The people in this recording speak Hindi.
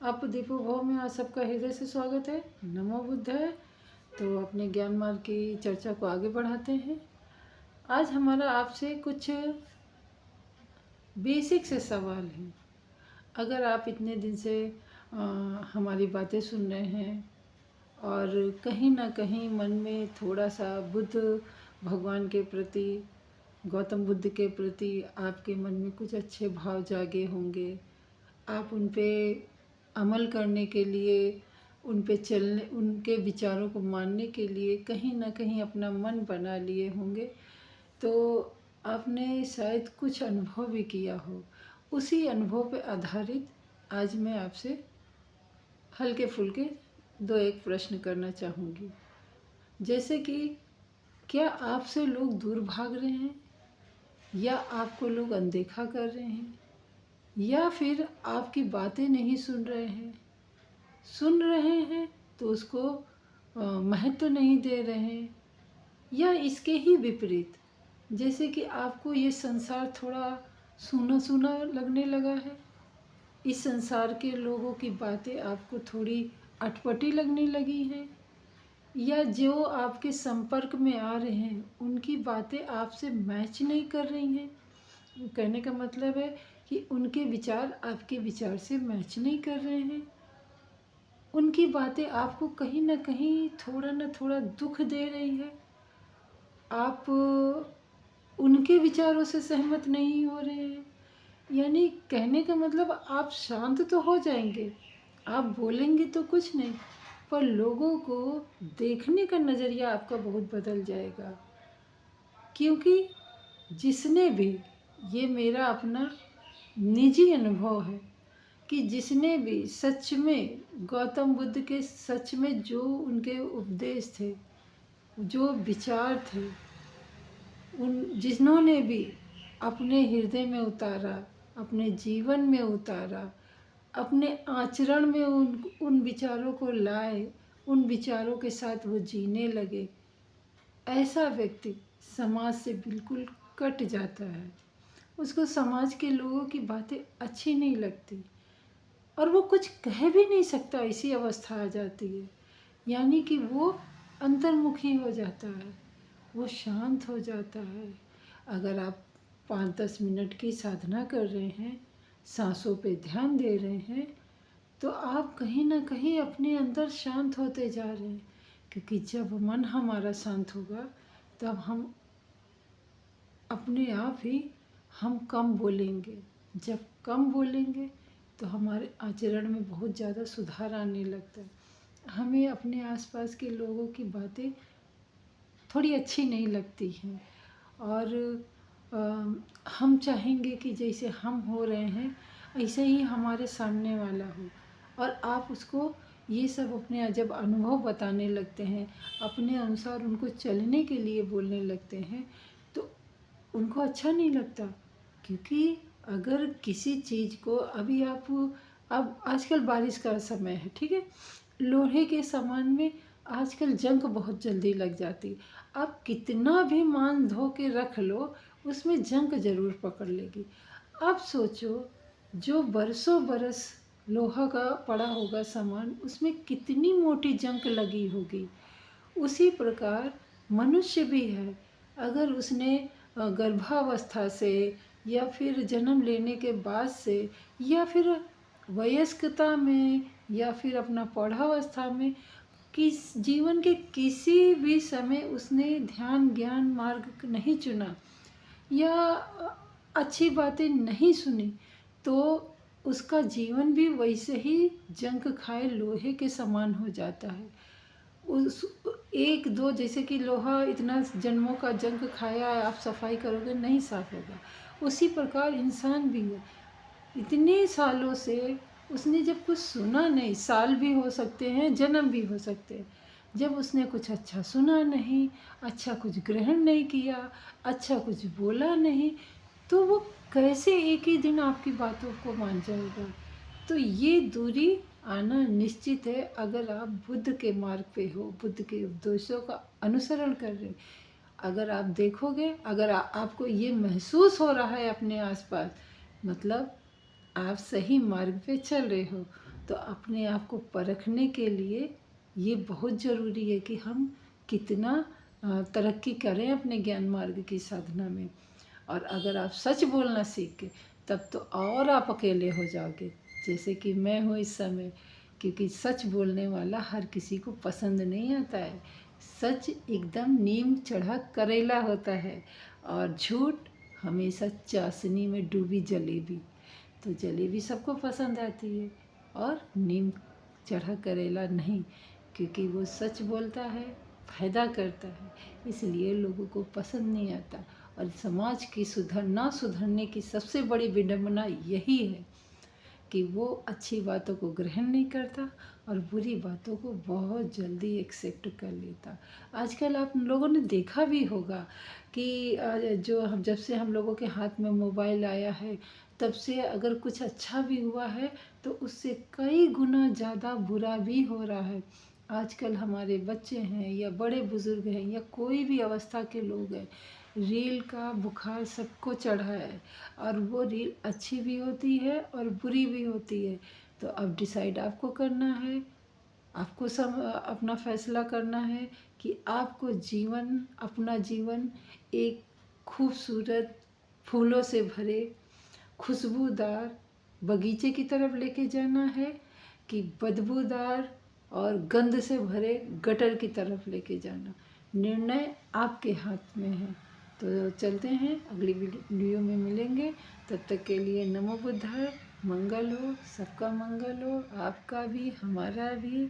आप दीपो भव में आप सबका हृदय से स्वागत है। नमो बुद्धाय। तो अपने ज्ञान मार्ग की चर्चा को आगे बढ़ाते हैं। आज हमारा आपसे कुछ बेसिक से सवाल है। अगर आप इतने दिन से हमारी बातें सुन रहे हैं और कहीं ना कहीं मन में थोड़ा सा बुद्ध भगवान के प्रति, गौतम बुद्ध के प्रति आपके मन में कुछ अच्छे भाव जागे होंगे, आप उन पे अमल करने के लिए, उन पे चलने, उनके विचारों को मानने के लिए कहीं ना कहीं अपना मन बना लिए होंगे, तो आपने शायद कुछ अनुभव भी किया हो। उसी अनुभव पे आधारित आज मैं आपसे हल्के फुल्के दो एक प्रश्न करना चाहूँगी। जैसे कि क्या आपसे लोग दूर भाग रहे हैं, या आपको लोग अनदेखा कर रहे हैं, या फिर आपकी बातें नहीं सुन रहे हैं, सुन रहे हैं तो उसको महत्व नहीं दे रहे हैं, या इसके ही विपरीत, जैसे कि आपको ये संसार थोड़ा सूना सूना लगने लगा है, इस संसार के लोगों की बातें आपको थोड़ी अटपटी लगने लगी हैं, या जो आपके संपर्क में आ रहे हैं उनकी बातें आपसे मैच नहीं कर रही हैं। कहने का मतलब है कि उनके विचार आपके विचार से मैच नहीं कर रहे हैं, उनकी बातें आपको कहीं ना कहीं थोड़ा ना थोड़ा दुख दे रही है, आप उनके विचारों से सहमत नहीं हो रहे हैं। यानी कहने का मतलब आप शांत तो हो जाएंगे, आप बोलेंगे तो कुछ नहीं, पर लोगों को देखने का नज़रिया आपका बहुत बदल जाएगा। क्योंकि जिसने भी, ये मेरा अपना निजी अनुभव है कि जिसने भी सच में गौतम बुद्ध के सच में जो उनके उपदेश थे, जो विचार थे, उन जिन्होंने भी अपने हृदय में उतारा, अपने जीवन में उतारा, अपने आचरण में उन विचारों को लाए, उन विचारों के साथ वो जीने लगे, ऐसा व्यक्ति समाज से बिल्कुल कट जाता है। उसको समाज के लोगों की बातें अच्छी नहीं लगती और वो कुछ कह भी नहीं सकता, ऐसी अवस्था आ जाती है। यानी कि वो अंतर्मुखी हो जाता है, वो शांत हो जाता है। अगर आप 5-10 मिनट की साधना कर रहे हैं, सांसों पे ध्यान दे रहे हैं, तो आप कहीं ना कहीं अपने अंदर शांत होते जा रहे हैं। क्योंकि जब मन हमारा शांत होगा तब हम अपने आप ही हम कम बोलेंगे। जब कम बोलेंगे तो हमारे आचरण में बहुत ज़्यादा सुधार आने लगता है। हमें अपने आसपास के लोगों की बातें थोड़ी अच्छी नहीं लगती हैं, और हम चाहेंगे कि जैसे हम हो रहे हैं ऐसे ही हमारे सामने वाला हो। और आप उसको ये सब अपने जब अनुभव बताने लगते हैं, अपने अनुसार उनको चलने के लिए बोलने लगते हैं, तो उनको अच्छा नहीं लगता। क्योंकि अगर किसी चीज़ को अभी आप, अब आजकल बारिश का समय है, ठीक है, लोहे के सामान में आजकल जंग बहुत जल्दी लग जाती। आप कितना भी मान धो के रख लो, उसमें जंग ज़रूर पकड़ लेगी। अब सोचो, जो बरसों बरस लोहा का पड़ा होगा सामान, उसमें कितनी मोटी जंग लगी होगी। उसी प्रकार मनुष्य भी है। अगर उसने गर्भावस्था से, या फिर जन्म लेने के बाद से, या फिर वयस्कता में, या फिर अपना पौढ़ावस्था में, किस जीवन के किसी भी समय उसने ध्यान ज्ञान मार्ग नहीं चुना, या अच्छी बातें नहीं सुनी, तो उसका जीवन भी वैसे ही जंग खाए लोहे के समान हो जाता है। उस एक दो, जैसे कि लोहा इतना जन्मों का जंग खाया है, आप सफाई करोगे नहीं साफ होगा, उसी प्रकार इंसान भी है। इतने सालों से उसने जब कुछ सुना नहीं, साल भी हो सकते हैं, जन्म भी हो सकते हैं, जब उसने कुछ अच्छा सुना नहीं, अच्छा कुछ ग्रहण नहीं किया, अच्छा कुछ बोला नहीं, तो वो कैसे एक ही दिन आपकी बातों को मान जाएगा। तो ये दूरी आना निश्चित है। अगर आप बुद्ध के मार्ग पे हो, बुद्ध के उपदेशों का अनुसरण कर रहे, अगर आप देखोगे, अगर आपको ये महसूस हो रहा है अपने आसपास, मतलब आप सही मार्ग पे चल रहे हो। तो अपने आप को परखने के लिए ये बहुत ज़रूरी है कि हम कितना तरक्की करें अपने ज्ञान मार्ग की साधना में। और अगर आप सच बोलना सीख गए तब तो और आप अकेले हो जाओगे, जैसे कि मैं हूँ इस समय। क्योंकि सच बोलने वाला हर किसी को पसंद नहीं आता है। सच एकदम नीम चढ़ा करेला होता है और झूठ हमेशा चाशनी में डूबी जलेबी। तो जलेबी सबको पसंद आती है और नीम चढ़ा करेला नहीं, क्योंकि वो सच बोलता है, फायदा करता है, इसलिए लोगों को पसंद नहीं आता। और समाज की सुधरने की सबसे बड़ी विडंबना यही है कि वो अच्छी बातों को ग्रहण नहीं करता और बुरी बातों को बहुत जल्दी एक्सेप्ट कर लेता। आजकल आप लोगों ने देखा भी होगा कि जो हम जब से हम लोगों के हाथ में मोबाइल आया है तब से अगर कुछ अच्छा भी हुआ है तो उससे कई गुना ज़्यादा बुरा भी हो रहा है। आजकल हमारे बच्चे हैं या बड़े बुज़ुर्ग हैं या कोई भी अवस्था के लोग हैं, रील का बुखार सबको चढ़ा है। और वो रील अच्छी भी होती है और बुरी भी होती है। तो अब डिसाइड आपको करना है, आपको सब अपना फैसला करना है कि आपको अपना जीवन एक खूबसूरत फूलों से भरे खुशबूदार बगीचे की तरफ लेके जाना है कि बदबूदार और गंध से भरे गटर की तरफ लेके जाना। निर्णय आपके हाथ में है। तो चलते हैं, अगली वीडियो में मिलेंगे। तब तक के लिए नमो बुद्धाय। मंगल हो, सबका मंगल हो, आपका भी हमारा भी।